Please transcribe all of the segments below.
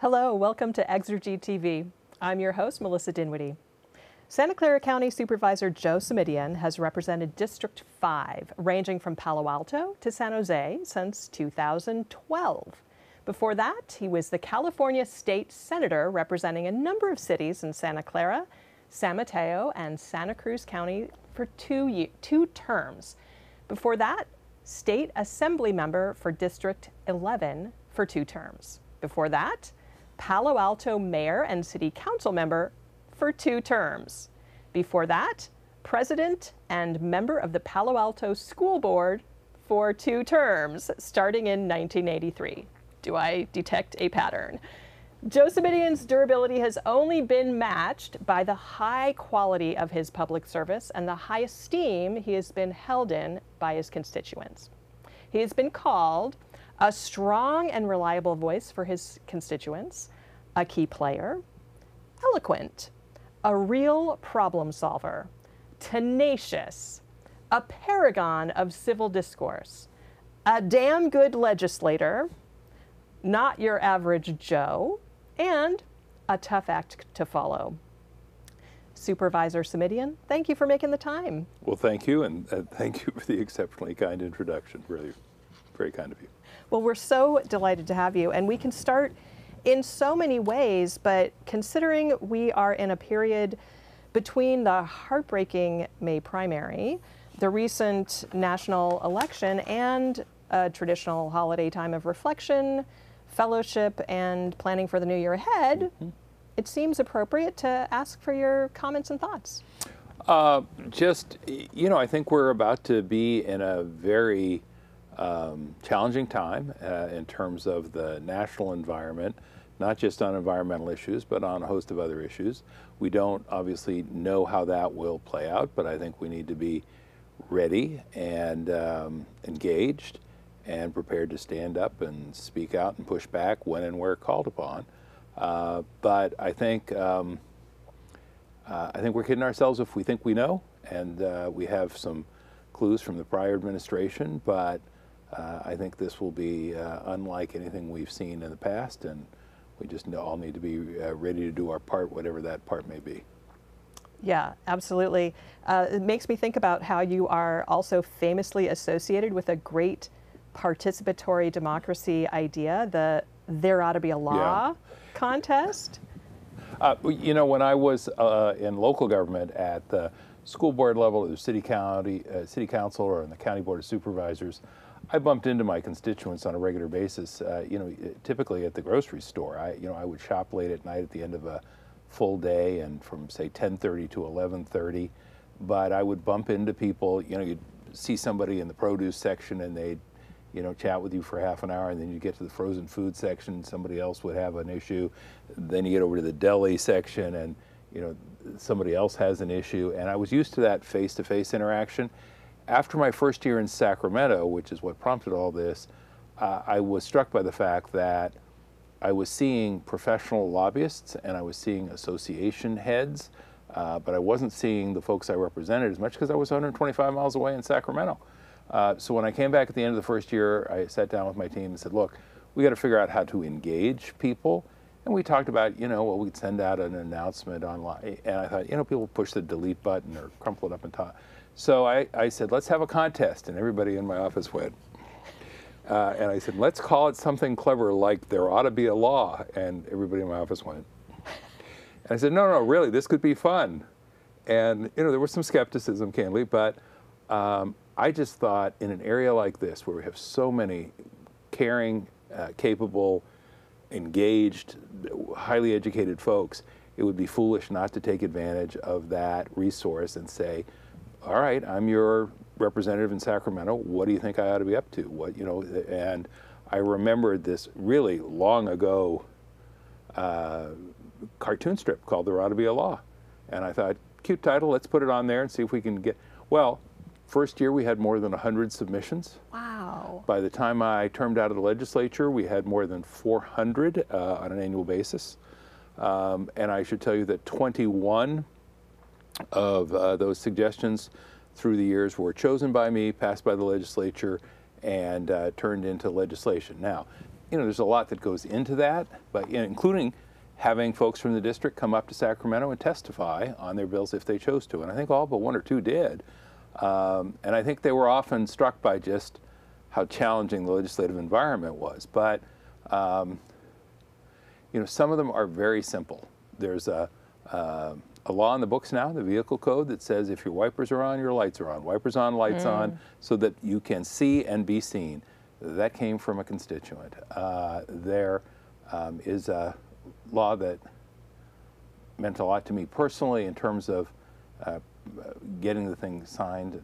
Hello, welcome to Exergy TV. I'm your host, Melissa Dinwiddie. Santa Clara County Supervisor Joe Simitian has represented District 5, ranging from Palo Alto to San Jose since 2012. Before that, he was the California State Senator representing a number of cities in Santa Clara, San Mateo, and Santa Cruz County for two terms. Before that, State Assembly member for District 11 for 2 terms. Before that, Palo Alto Mayor and City Council member for 2 terms. Before that, President and member of the Palo Alto School Board for 2 terms, starting in 1983. Do I detect a pattern? Joe Simitian's durability has only been matched by the high quality of his public service and the high esteem he has been held in by his constituents. He has been called a strong and reliable voice for his constituents, a key player, eloquent, a real problem solver, tenacious, a paragon of civil discourse, a damn good legislator, not your average Joe, and a tough act to follow. Supervisor Simitian, thank you for making the time. Well, thank you, and thank you for the exceptionally kind introduction. Really, very kind of you. Well, we're so delighted to have you, and we can start in so many ways, but considering we are in a period between the heartbreaking May primary, the recent national election, and a traditional holiday time of reflection, fellowship, and planning for the new year ahead, it seems appropriate to ask for your comments and thoughts. I think we're about to be in a very challenging time in terms of the national environment, not just on environmental issues, but on a host of other issues. We don't obviously know how that will play out, but I think we need to be ready and engaged and prepared to stand up and speak out and push back when and where called upon. But I think we're kidding ourselves if we think we know, and we have some clues from the prior administration, but I think this will be unlike anything we've seen in the past, and we just all need to be ready to do our part, whatever that part may be. Yeah, absolutely. It makes me think about how you are also famously associated with a great participatory democracy idea, the There Ought to Be a Law contest. When I was in local government at the school board level, or the city council, or in the county board of supervisors, I bumped into my constituents on a regular basis. Typically at the grocery store. I would shop late at night at the end of a full day, and from say 10:30 to 11:30. But I would bump into people. You'd see somebody in the produce section, and they'd chat with you for half an hour, and then you get to the frozen food section, somebody else would have an issue. Then you get over to the deli section, and somebody else has an issue. And I was used to that face-to-face interaction. After my first year in Sacramento, which is what prompted all this, I was struck by the fact that I was seeing professional lobbyists and I was seeing association heads, but I wasn't seeing the folks I represented as much because I was 125 miles away in Sacramento. So when I came back at the end of the first year, I sat down with my team and said, look, we got to figure out how to engage people. And we talked about, we'd send out an announcement online. And I thought, people push the delete button or crumple it up and talk. So I said, let's have a contest. And everybody in my office went. And I said, let's call it something clever like There Ought to Be a Law. And everybody in my office went. And I said, no, really, this could be fun. And, there was some skepticism, candidly, but I just thought in an area like this where we have so many caring, capable, engaged, highly educated folks, it would be foolish not to take advantage of that resource and say, all right, I'm your representative in Sacramento. What do you think I ought to be up to? And I remembered this really long ago cartoon strip called There Ought to Be a Law. And I thought, cute title, let's put it on there and see if we can get, well, first year we had more than 100 submissions. Wow. By the time I termed out of the legislature, we had more than 400 on an annual basis. And I should tell you that 21 of those suggestions through the years were chosen by me, passed by the legislature, and turned into legislation. Now, there's a lot that goes into that, but including having folks from the district come up to Sacramento and testify on their bills if they chose to. And I think all but one or two did. And I think they were often struck by just how challenging the legislative environment was. But, some of them are very simple. There's a law in the books now, the vehicle code, that says if your wipers are on, your lights are on. Wipers on, lights on, so that you can see and be seen. That came from a constituent. There is a law that meant a lot to me personally in terms of getting the thing signed,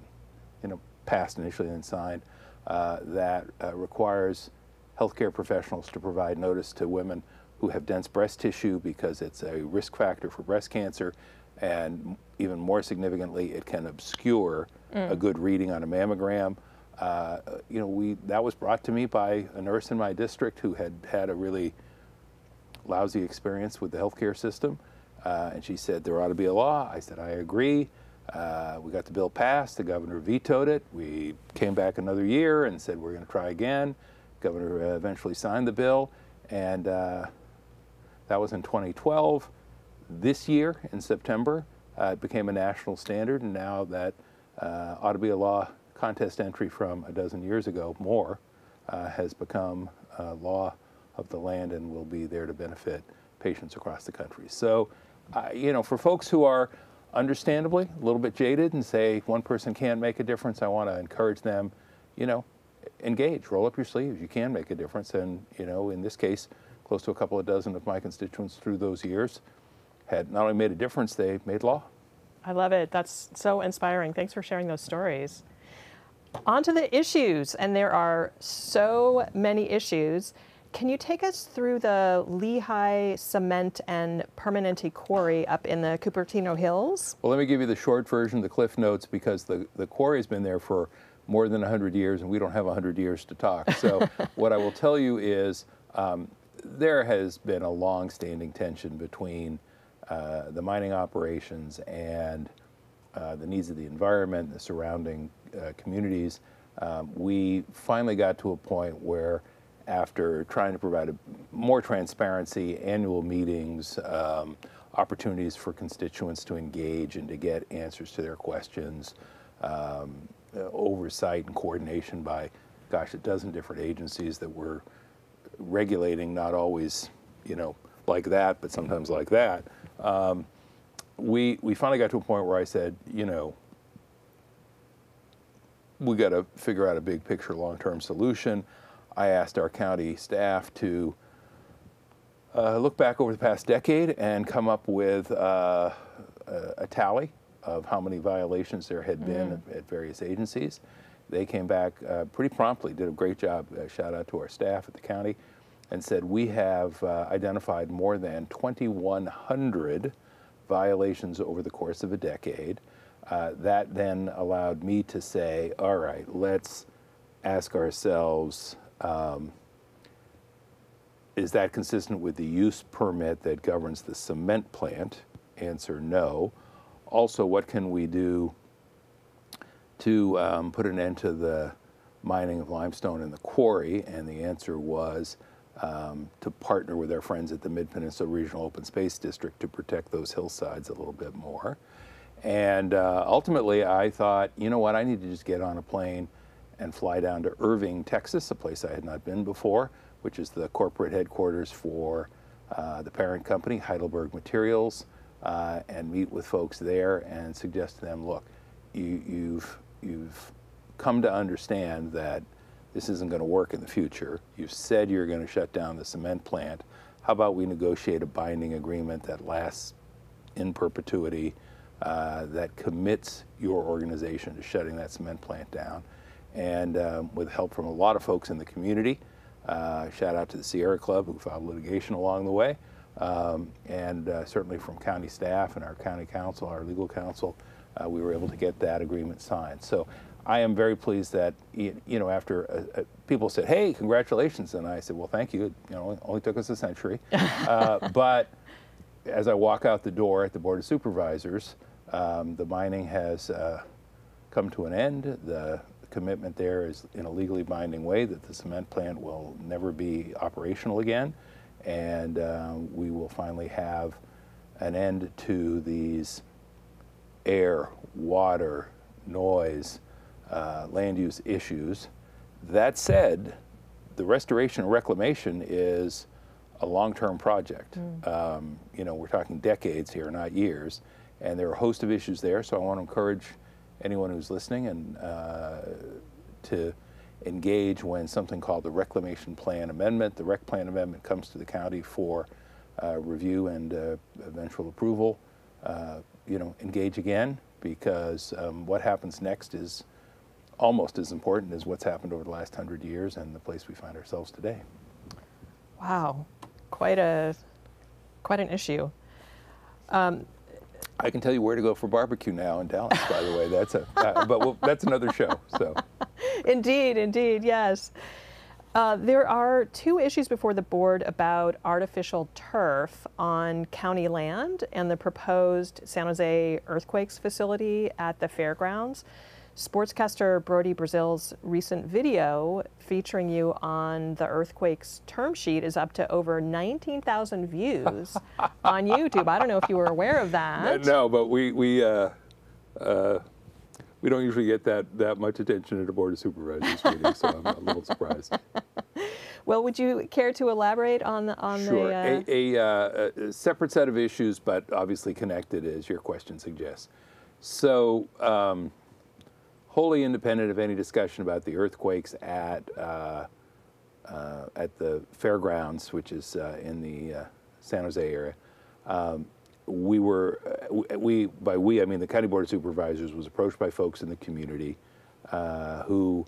passed initially and signed, that requires healthcare professionals to provide notice to women who have dense breast tissue because it's a risk factor for breast cancer, and even more significantly, it can obscure a good reading on a mammogram. That was brought to me by a nurse in my district who had had a really lousy experience with the healthcare system, and she said there ought to be a law. I said I agree. We got the bill passed. The governor vetoed it. We came back another year and said we're going to try again. Governor eventually signed the bill, and that was in 2012. This year, in September, it became a national standard, and now that ought to be a law contest entry from a dozen years ago, more, has become law of the land and will be there to benefit patients across the country. So, for folks who are understandably a little bit jaded and say one person can't make a difference, I want to encourage them, engage, roll up your sleeves. You can make a difference. And, in this case, close to a couple of dozen of my constituents through those years had not only made a difference, they made law. I love it. That's so inspiring. Thanks for sharing those stories. On to the issues, and there are so many issues. Can you take us through the Lehigh Cement and Permanente Quarry up in the Cupertino Hills? Well, let me give you the short version, the Cliff Notes, because the quarry has been there for more than 100 years, and we don't have 100 years to talk. So what I will tell you is there has been a long-standing tension between the mining operations and the needs of the environment, the surrounding communities. We finally got to a point where, after trying to provide more transparency, annual meetings, opportunities for constituents to engage and to get answers to their questions, oversight and coordination by, a dozen different agencies that were regulating, not always, like that, but sometimes like that. We finally got to a point where I said, we got to figure out a big picture, long-term solution. I asked our county staff to look back over the past decade and come up with a tally of how many violations there had been at various agencies. They came back pretty promptly, did a great job, shout out to our staff at the county, and said we have identified more than 2,100 violations over the course of a decade. That then allowed me to say, all right, let's ask ourselves, is that consistent with the use permit that governs the cement plant? Answer, no. Also, what can we do to put an end to the mining of limestone in the quarry? And the answer was to partner with our friends at the Mid-Peninsula Regional Open Space District to protect those hillsides a little bit more. And ultimately, I thought, you know what, I need to just get on a plane and fly down to Irving, Texas, a place I had not been before, which is the corporate headquarters for the parent company, Heidelberg Materials, and meet with folks there and suggest to them, look, you've come to understand that this isn't going to work in the future. You've said you're going to shut down the cement plant. How about we negotiate a binding agreement that lasts in perpetuity, that commits your organization to shutting that cement plant down? And with help from a lot of folks in the community, shout out to the Sierra Club who filed litigation along the way, and certainly from county staff and our county council, our legal counsel, we were able to get that agreement signed. So I am very pleased that, after people said, hey, congratulations, and I said, well, thank you. It only took us a century. But as I walk out the door at the Board of Supervisors, the mining has come to an end. The commitment there is in a legally binding way that the cement plant will never be operational again, and we will finally have an end to these air, water, noise, land use issues. That said, the restoration and reclamation is a long-term project. You know, we're talking decades here, not years, and there are a host of issues there, so I want to encourage anyone who's listening and to engage when something called the Reclamation Plan Amendment. The Rec Plan Amendment comes to the county for review and eventual approval. You know, engage again, because what happens next is almost as important as what's happened over the last 100 years and the place we find ourselves today. Wow, quite an issue. I can tell you where to go for barbecue now in Dallas, by the way. That's that's another show. So, Indeed, yes. There are two issues before the board about artificial turf on county land and the proposed San Jose earthquakes facility at the fairgrounds. Sportscaster Brody Brazil's recent video featuring you on the earthquakes term sheet is up to over 19,000 views on YouTube. I don't know if you were aware of that. No, but we don't usually get that much attention at a Board of Supervisors meeting, so I'm a little surprised. Well, would you care to elaborate on Sure. the? A separate set of issues, but obviously connected, as your question suggests. So, wholly independent of any discussion about the earthquakes at the fairgrounds, which is in the San Jose area, by we I mean the County Board of Supervisors was approached by folks in the community who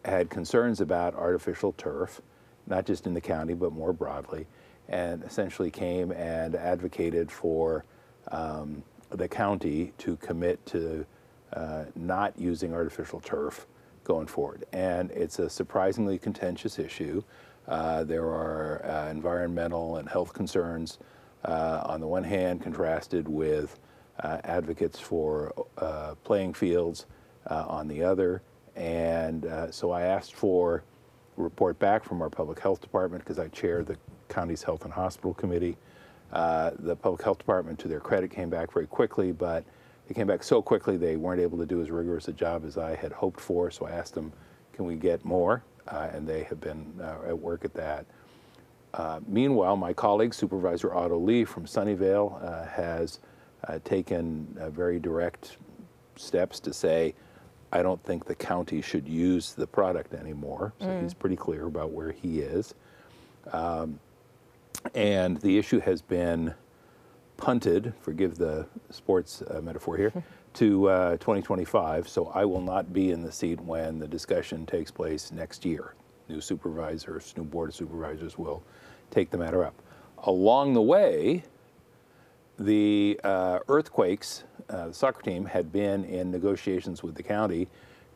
had concerns about artificial turf, not just in the county but more broadly, and essentially came and advocated for the county to commit to not using artificial turf going forward. And it's a surprisingly contentious issue. There are environmental and health concerns on the one hand, contrasted with advocates for playing fields on the other. And so I asked for a report back from our public health department, because I chair the county's health and hospital committee. The public health department, to their credit, came back very quickly, but they came back so quickly they weren't able to do as rigorous a job as I had hoped for. So I asked them, can we get more? And they have been at work at that. Meanwhile, my colleague, Supervisor Otto Lee from Sunnyvale, has taken very direct steps to say, I don't think the county should use the product anymore. So he's pretty clear about where he is. And the issue has been punted, forgive the sports metaphor here, to 2025. So I will not be in the seat when the discussion takes place next year. New supervisors, new Board of Supervisors will take the matter up. Along the way, the earthquakes, the soccer team had been in negotiations with the county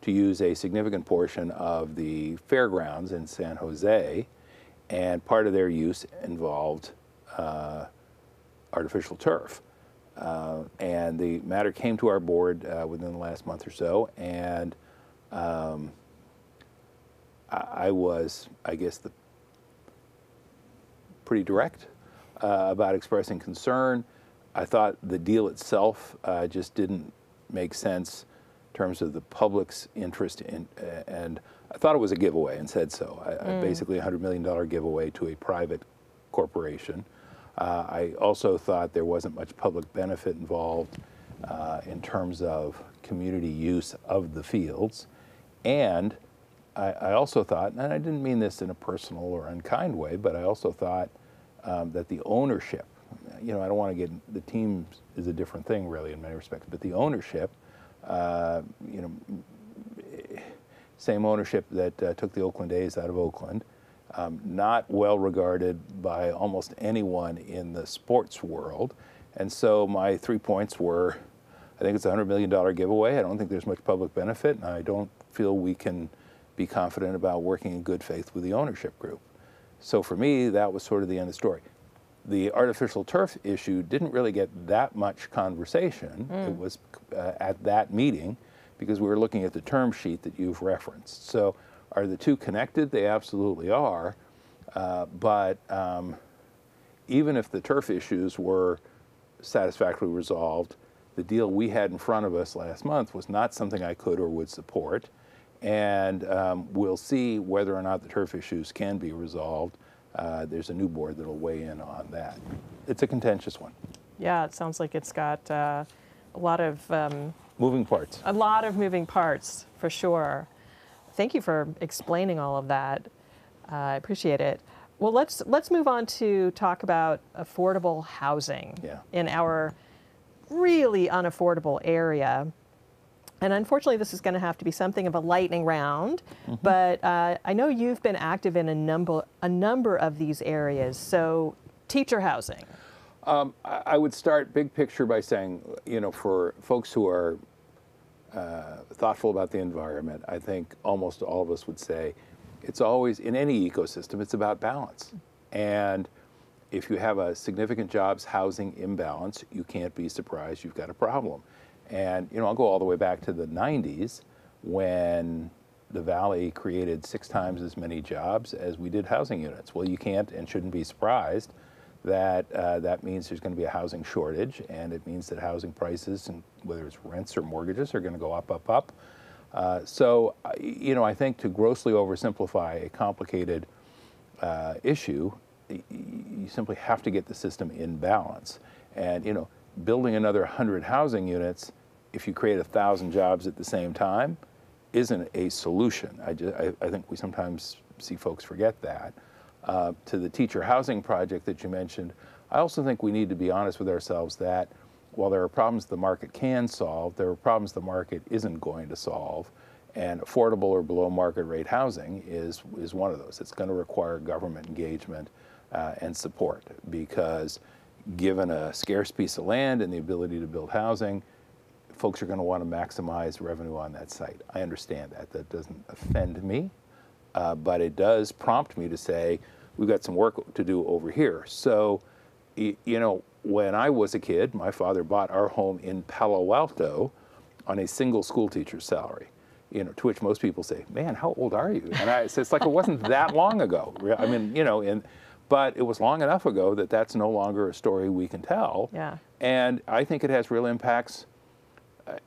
to use a significant portion of the fairgrounds in San Jose, and part of their use involved artificial turf. And the matter came to our board within the last month or so, and I was, I guess, pretty direct about expressing concern. I thought the deal itself just didn't make sense in terms of the public's interest in, and I thought it was a giveaway and said so. Basically a $100 million giveaway to a private corporation. I also thought there wasn't much public benefit involved in terms of community use of the fields. And I also thought, and I didn't mean this in a personal or unkind way, but I also thought that the ownership, you know, I don't want to get, the team is a different thing really in many respects, but the ownership, you know, same ownership that took the Oakland A's out of Oakland, not well regarded by almost anyone in the sports world. And so my 3 points were, I think it's a $100 million giveaway. I don't think there's much public benefit, and I don't feel we can be confident about working in good faith with the ownership group. So for me, that was sort of the end of the story. The artificial turf issue didn't really get that much conversation. It was at that meeting because we were looking at the term sheet that you've referenced. So are the two connected? They absolutely are. But even if the turf issues were satisfactorily resolved, the deal we had in front of us last month was not something I could or would support. And we'll see whether or not the turf issues can be resolved. There's a new board that'll weigh in on that. It's a contentious one. Yeah, it sounds like it's got a lot of moving parts. A lot of moving parts, for sure. Thank you for explaining all of that. I appreciate it. Well, let's move on to talk about affordable housing in our really unaffordable area. And unfortunately, this is going to have to be something of a lightning round. But I know you've been active in a number of these areas. So, teacher housing. I would start big picture by saying, you know, for folks who are thoughtful about the environment, I think almost all of us would say it's always, in any ecosystem, it's about balance. And if you have a significant jobs housing imbalance, you can't be surprised you've got a problem. And, you know, I'll go all the way back to the 90s when the Valley created 6 times as many jobs as we did housing units. Well, you can't and shouldn't be surprised that that means there's going to be a housing shortage, and it means that housing prices, and whether it's rents or mortgages, are going to go up, up, up. So, you know, I think to grossly oversimplify a complicated issue, you simply have to get the system in balance. And, you know, building another 100 housing units, if you create 1,000 jobs at the same time, isn't a solution. I think we sometimes see folks forget that. To the teacher housing project that you mentioned, I also think we need to be honest with ourselves that while there are problems the market can solve, there are problems the market isn't going to solve. And affordable or below market rate housing is one of those. It's going to require government engagement and support, because given a scarce piece of land and the ability to build housing, folks are going to want to maximize revenue on that site. I understand that. That doesn't offend me, but it does prompt me to say, we've got some work to do over here. So, you know, when I was a kid, my father bought our home in Palo Alto on a single school teacher's salary. You know, to which most people say, man, how old are you? And I say, it's like, it wasn't that long ago. I mean, you know, but it was long enough ago that that's no longer a story we can tell. Yeah. And I think it has real impacts.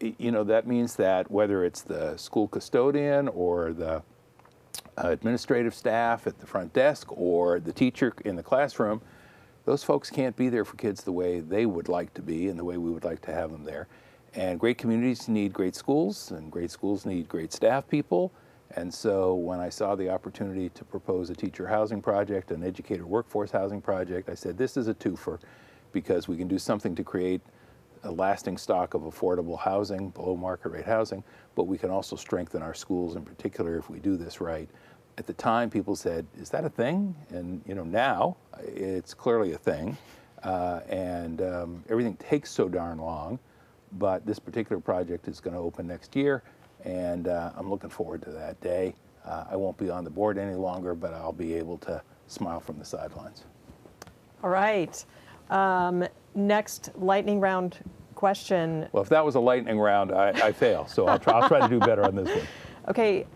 You know, that means that whether it's the school custodian or the administrative staff at the front desk or the teacher in the classroom, those folks can't be there for kids the way they would like to be and the way we would like to have them there. And great communities need great schools, and great schools need great staff people. And so when I saw the opportunity to propose a teacher housing project, an educator workforce housing project, I said, this is a twofer, because we can do something to create a lasting stock of affordable housing, below market rate housing, but we can also strengthen our schools in particular if we do this right. At the time, people said, is that a thing? And, you know, now it's clearly a thing. Everything takes so darn long, but this particular project is going to open next year, and I'm looking forward to that day. I won't be on the board any longer, but I'll be able to smile from the sidelines. All right. Next lightning round question. Well, if that was a lightning round, I fail, so I'll try to do better on this one. Okay,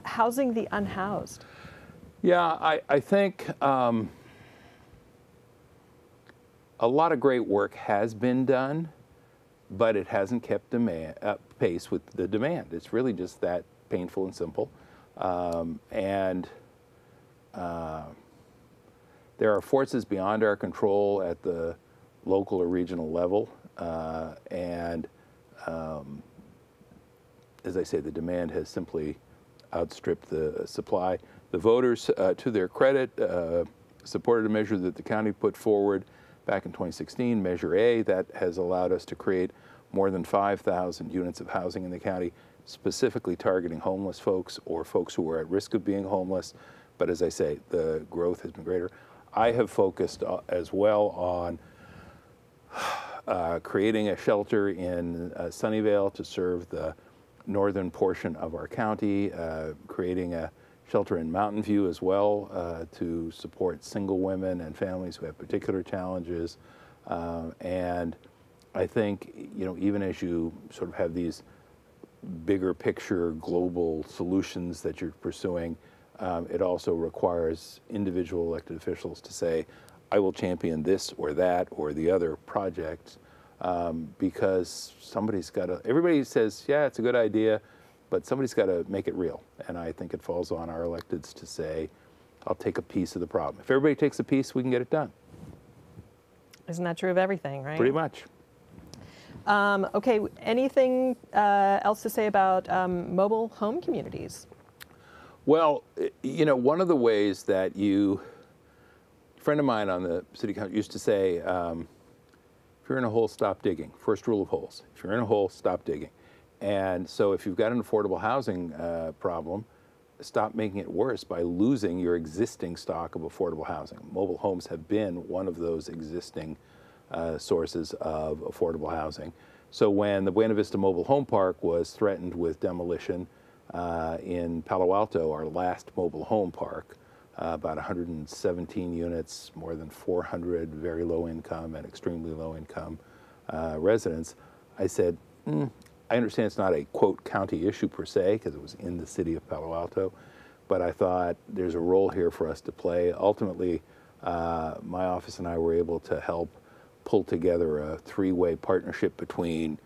housing the unhoused. Yeah, I think a lot of great work has been done, but it hasn't kept pace with the demand. It's really just that painful and simple. There are forces beyond our control at the local or regional level. As I say, the demand has simply outstripped the supply. The voters, to their credit, supported a measure that the county put forward back in 2016, Measure A, that has allowed us to create more than 5,000 units of housing in the county, specifically targeting homeless folks or folks who are at risk of being homeless. But as I say, the growth has been greater. I have focused as well on creating a shelter in Sunnyvale to serve the northern portion of our county, creating a shelter in Mountain View as well to support single women and families who have particular challenges. And I think, you know, even as you sort of have these bigger picture global solutions that you're pursuing, it also requires individual elected officials to say, I will champion this or that or the other project, because somebody's got to, everybody says, yeah, it's a good idea, but somebody's got to make it real. And I think it falls on our electeds to say, I'll take a piece of the problem. If everybody takes a piece, we can get it done. Isn't that true of everything, right? Pretty much. Okay, anything else to say about mobile home communities? Well, you know, one of the ways that a friend of mine on the city council used to say, if you're in a hole, stop digging. First rule of holes. If you're in a hole, stop digging. And so if you've got an affordable housing problem, stop making it worse by losing your existing stock of affordable housing. Mobile homes have been one of those existing sources of affordable housing. So when the Buena Vista Mobile Home Park was threatened with demolition in Palo Alto, our last mobile home park, about 117 units, more than 400 very low income and extremely low income residents, I said, I understand it's not a, quote, county issue per se, because it was in the city of Palo Alto, but I thought there's a role here for us to play. Ultimately, my office and I were able to help pull together a three-way partnership between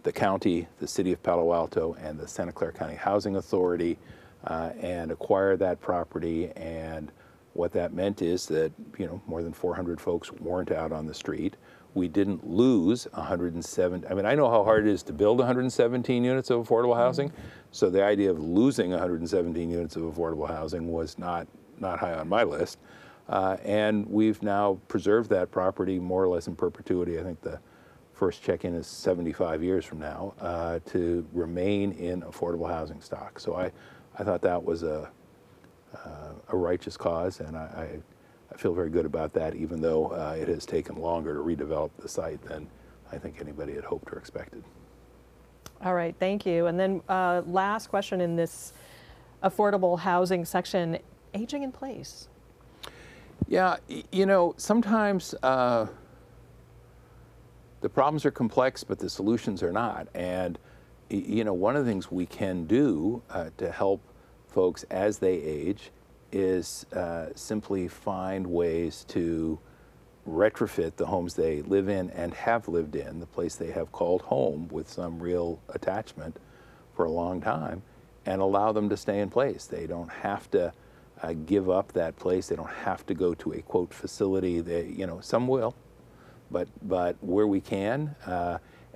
the county, the city of Palo Alto, and the Santa Clara County Housing Authority, and acquire that property. And what that meant is that, you know, more than 400 folks weren't out on the street. We didn't lose 107. I mean, I know how hard it is to build 117 units of affordable housing. So the idea of losing 117 units of affordable housing was not high on my list. And we've now preserved that property more or less in perpetuity. I think the first check-in is 75 years from now, to remain in affordable housing stock. So I thought that was a righteous cause, and I feel very good about that, even though it has taken longer to redevelop the site than I think anybody had hoped or expected. All right, thank you. And then last question in this affordable housing section, aging in place. Yeah, you know, sometimes the problems are complex, but the solutions are not. And, you know, one of the things we can do to help folks as they age is simply find ways to retrofit the homes they live in and have lived in, the place they have called home with some real attachment for a long time, and allow them to stay in place. They don't have to give up that place. They don't have to go to a, quote, facility. They, you know, some will, but where we can,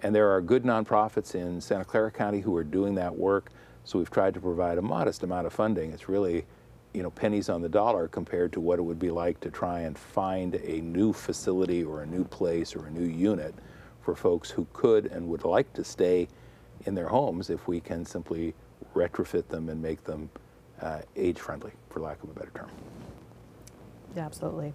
and there are good nonprofits in Santa Clara County who are doing that work. So we've tried to provide a modest amount of funding. It's really, you know, pennies on the dollar compared to what it would be like to try and find a new facility or a new place or a new unit for folks who could and would like to stay in their homes if we can simply retrofit them and make them age-friendly, for lack of a better term. Yeah, absolutely.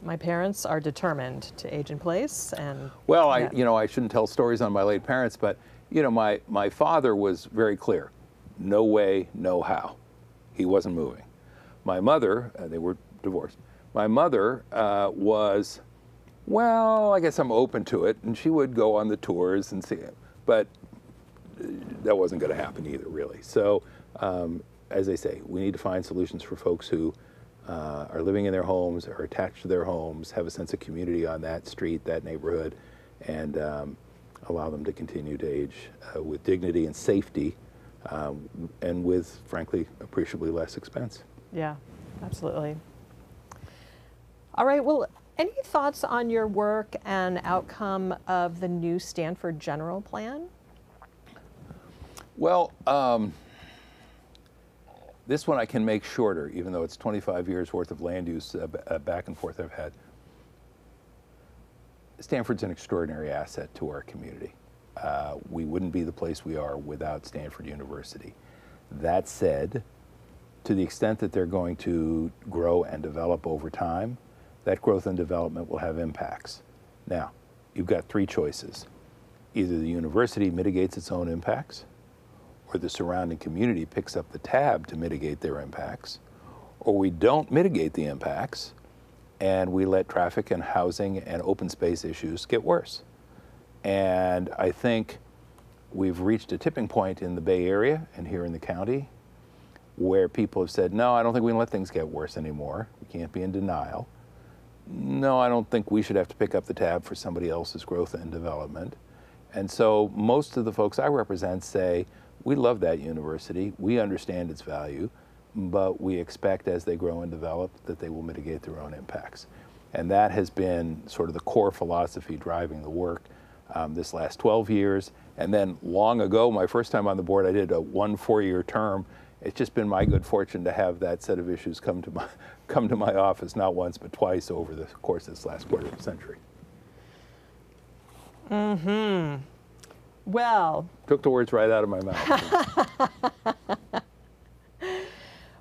My parents are determined to age in place, and well, yeah. you know, I shouldn't tell stories on my late parents, but you know, my father was very clear, no way, no how. He wasn't moving. My mother, they were divorced. My mother was, well, I guess I'm open to it, and she would go on the tours and see it, but that wasn't going to happen either, really. So, as I say, we need to find solutions for folks who are living in their homes, are attached to their homes, have a sense of community on that street, that neighborhood, and allow them to continue to age with dignity and safety, and with, frankly, appreciably less expense. Yeah, absolutely. All right, well, any thoughts on your work and outcome of the new Stanford General Plan? Well, this one I can make shorter, even though it's 25 years worth of land use back and forth I've had. Stanford's an extraordinary asset to our community. We wouldn't be the place we are without Stanford University. That said, to the extent that they're going to grow and develop over time, that growth and development will have impacts. Now, you've got three choices. Either the university mitigates its own impacts, or the surrounding community picks up the tab to mitigate their impacts, or we don't mitigate the impacts and we let traffic and housing and open space issues get worse. And I think we've reached a tipping point in the Bay Area and here in the county where people have said, no, I don't think we can let things get worse anymore. We can't be in denial. No, I don't think we should have to pick up the tab for somebody else's growth and development. And so most of the folks I represent say, we love that university, we understand its value, but we expect as they grow and develop that they will mitigate their own impacts. And that has been sort of the core philosophy driving the work this last 12 years. And then long ago, my first time on the board, I did a 4-year term. It's just been my good fortune to have that set of issues come to my office, not once, but twice over the course of this last quarter of a century. Mm-hmm. Well. Took the words right out of my mouth.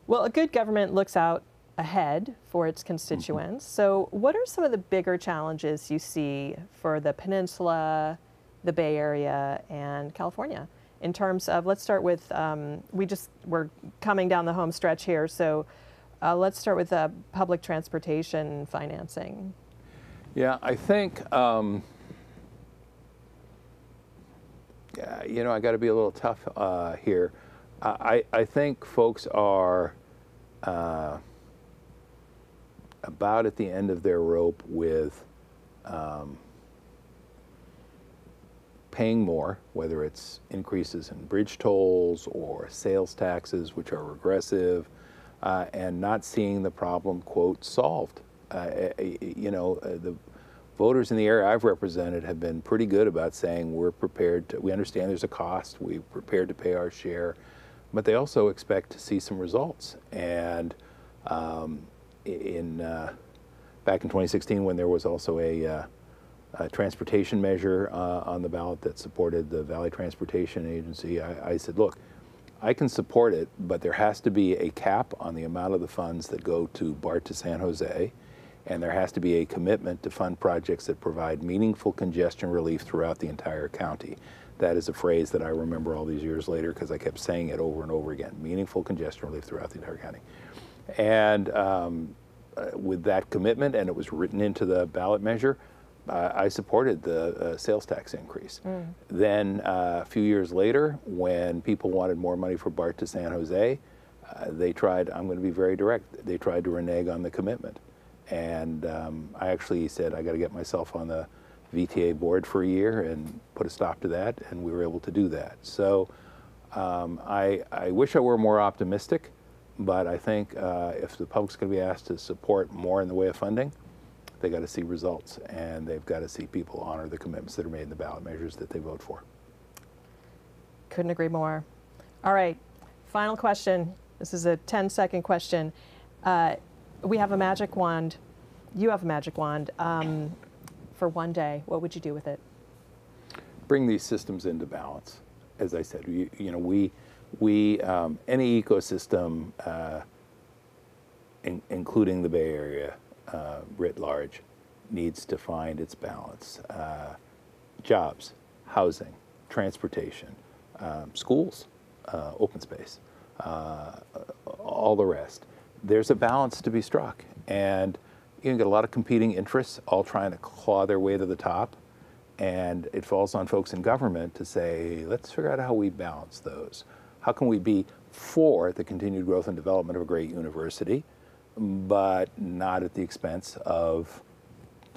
Well, a good government looks out ahead for its constituents. Mm-hmm. So what are some of the bigger challenges you see for the peninsula, the Bay Area, and California? In terms of, let's start with, we're coming down the home stretch here, so let's start with public transportation financing. Yeah, I think, you know, I got to be a little tough here. I think folks are about at the end of their rope with paying more, whether it's increases in bridge tolls or sales taxes, which are regressive, and not seeing the problem, quote, solved. You know, the voters in the area I've represented have been pretty good about saying we're prepared to, we understand there's a cost, we're prepared to pay our share, but they also expect to see some results. And back in 2016, when there was also a transportation measure on the ballot that supported the Valley Transportation Agency, I said, look, I can support it, but there has to be a cap on the amount of the funds that go to BART to San Jose, and there has to be a commitment to fund projects that provide meaningful congestion relief throughout the entire county. That is a phrase that I remember all these years later because I kept saying it over and over again, meaningful congestion relief throughout the entire county. And with that commitment, and it was written into the ballot measure, I supported the sales tax increase. Then a few years later, when people wanted more money for BART to San Jose, they tried, I'm going to be very direct, they tried to renege on the commitment. And I actually said, I got to get myself on the VTA board for a year and put a stop to that, and we were able to do that. So I wish I were more optimistic, but I think if the public's going to be asked to support more in the way of funding, they got to see results, and they've got to see people honor the commitments that are made in the ballot measures that they vote for. Couldn't agree more. All right, final question. This is a 10-second question. We have a magic wand. You have a magic wand. For one day, what would you do with it? Bring these systems into balance. As I said, you know, any ecosystem, including the Bay Area, writ large, needs to find its balance. Jobs, housing, transportation, schools, open space, all the rest. There's a balance to be struck, and you can get a lot of competing interests all trying to claw their way to the top, and it falls on folks in government to say, let's figure out how we balance those. How can we be for the continued growth and development of a great university, but not at the expense of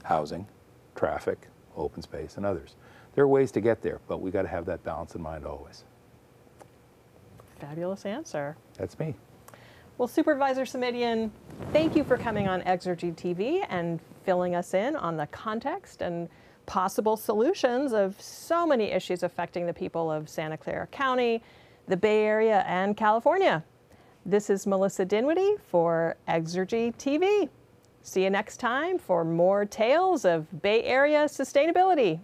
housing, traffic, open space, and others? There are ways to get there, but we got to have that balance in mind always. Fabulous answer. That's me. Well, Supervisor Simitian, thank you for coming on Exergy TV and filling us in on the context and possible solutions of so many issues affecting the people of Santa Clara County, the Bay Area, and California. This is Melissa Dinwiddie for Exergy TV. See you next time for more tales of Bay Area sustainability.